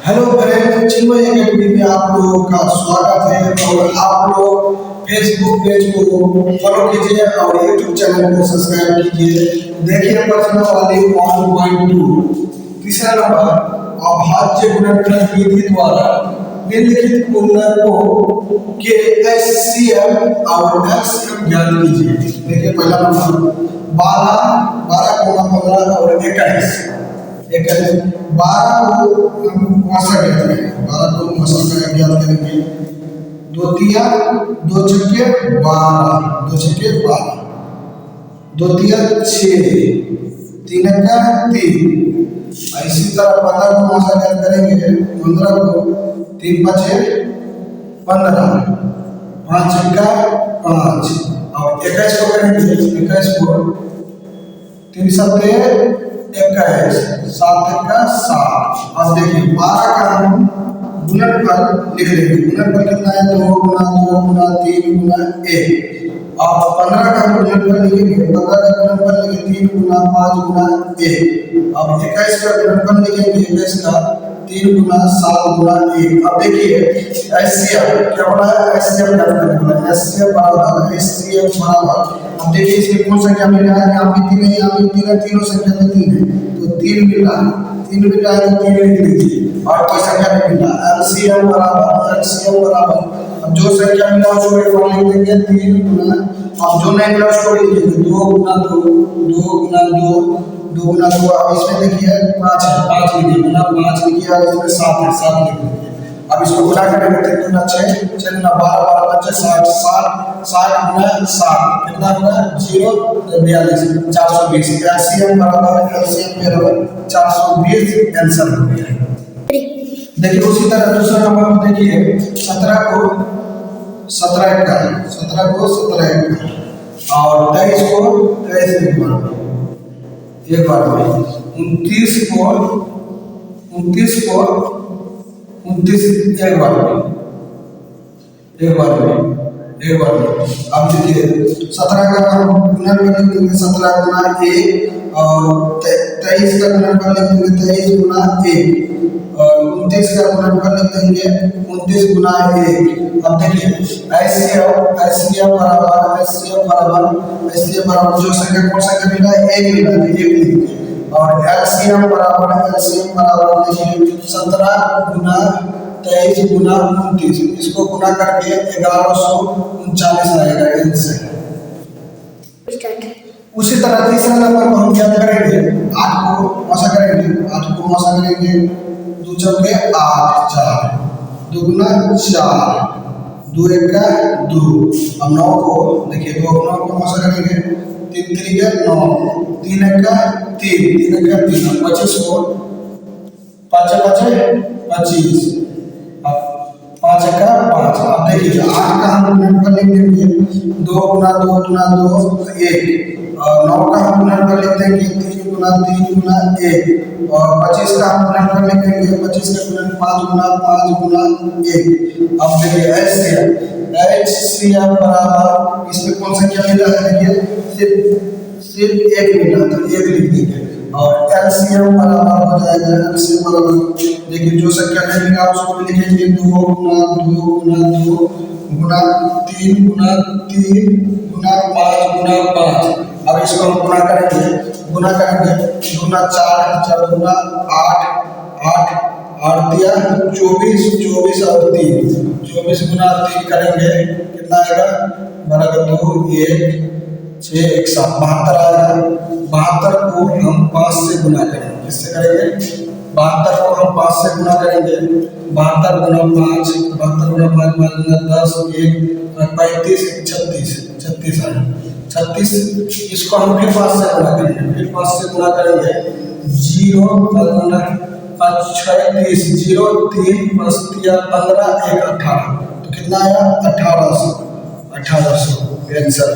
Hello friends, चिन्मय academy में आप लोगों का स्वागत है। और आप लोग फेसबुक पेज को फॉलो कीजिए और यूट्यूब चैनल को सब्सक्राइब कीजिए। देखिए प्रश्न वाली 1.2 तीसरा नंबर, अभाज्य गुणनखंड विधि द्वारा निम्नलिखित गुणकों के एचसीएफ और एलसीएम ज्ञात कीजिए। देखिए पहला नंबर 12 और 21 12 को मौसा कहते हैं, 12 को मौसा का ज्ञात करेंगे। दो तिया दो छक्के 12, दो छक्के 12, दो तिया 6, तीन का 3। इसी तरह 15 को मौसा ज्ञात करेंगे। 15 को 3 5 15, 5 का 5। और 21 को करेंगे। 21 को 3 7 21, 7 का 7। अब देखिए 12 का हम गुणनफल लिख लेंगे। गुणनफल कितना है? 2 गुना 2 गुना 3 गुना 1। और 15 का गुणनफल लिखेंगे। 15 का गुणनफल लिखेंगे 3 गुना 5 गुना 1। अब 21 का गुणनफल लिखेंगे। 21 का 3 गुना 7 गुना 1। अब देखिए एचसीएफ क्या बोला है? एचसीएफ ज्ञात करने वाला है। एचसीएफ बराबर अब देखिए इसमें कौन संख्या मिल रहा है? यहाँ भी 3 है, यहाँ भी 3 है, तीनों संख्या में 3 है तो 3 मिल रहा है। 3 मिल रहा है तो 3 लिख लीजिए और कोई संख्या नहीं मिल रहा। एलसीएम बराबर अब जो संख्या मिला उसको एक बार लिख देंगे 3 गुना। अब जो नहीं मिला उसको लिख देंगे 2 गुना 2, 2 गुना 2, 2 गुना 2। अब इसमें देखिए 5 है, 5 लिखिए, गुना 5 लिखिए और इसमें 7 है, 7 लिख दीजिए। अब इसको गुना करेंगे तो 3 गुना 6, 6 गुना 12, 12 बच्चे 60, 60 गुना 7 कितना होगा? 0 42, 420। एलसीएम बराबर 420 आंसर हो गया। देखिए उसी तरह दूसरा नंबर को देखिए 17 को 17 का 17 को 17 का और 23 को 23 एक बार में 29 को 29 को 29 एक बार में अब देखिए 17 का हम गुणनफल लिख देंगे 17 गुना 1 और 23 का गुणनफल लिख देंगे 23 गुना 1 और 29 का गुणनफल लिख देंगे 29 गुना 1। अब देखिए एचसीएफ बराबर जो संख्या कौन संख्या मिला है? 1 मिला है, 1 लिख दीजिए। और एलसीएम बराबर देखिए 17 गुना 23 गुना 29, इसको गुना करके 1139 आएगा आंसर। उसी तरह तीसरा नंबर को हम ज्ञात करेंगे। 8 को मौसा करेंगे 2 चौके 8, 4 2 गुना 4, 2 1 का 2। अब 9 को देखिए 2 9 को मौसा करेंगे 3 3 का 9, 3 1 का 3, 3 1 का 3। 25 को 5 5 25, 5 का 5। अब देखिए 8 का हम गुणनफल लिख देंगे 2 गुना 2 गुना 2 1 और 9 का हम गुणनफल लिख देंगे 3 गुना 1 और 25 का हम गुणनफल लिख देंगे 25 का गुणन 5 गुना 1। अब देखिए एचसीएफ बराबर इसमें कौन संख्या मिला है? देखिए सिर्फ 1 मिला तो 1 लिख देंगे। और एलसीएम बराबर हो जाएगा एलसीएम बराबर देखिए जो संख्या नहीं मिला उसको भी लिखेंगे 2 गुना 2 गुना 2 गुना 3 गुना 3 गुना 5 गुना 5। अब इसको हम गुना करेंगे 2 गुना 4, 4 गुना 8 दिया 24, 24 और 3, 24 गुना 3 करेंगे कितना आएगा? बराबर 2 1 6 1 7 72 आएगा। 72 को हम 5 से गुना करेंगे। किससे करेंगे? 72 को हम 5 से गुना करेंगे। 72 गुना 5, 72 गुना 5 5 गुना 10 1 35 36 आएगा। 36 इसको हम फिर 5 से गुना करेंगे। 0 गुना 5 6 30 0 3 5 15 1 18 तो कितना आया? 1800 आंसर।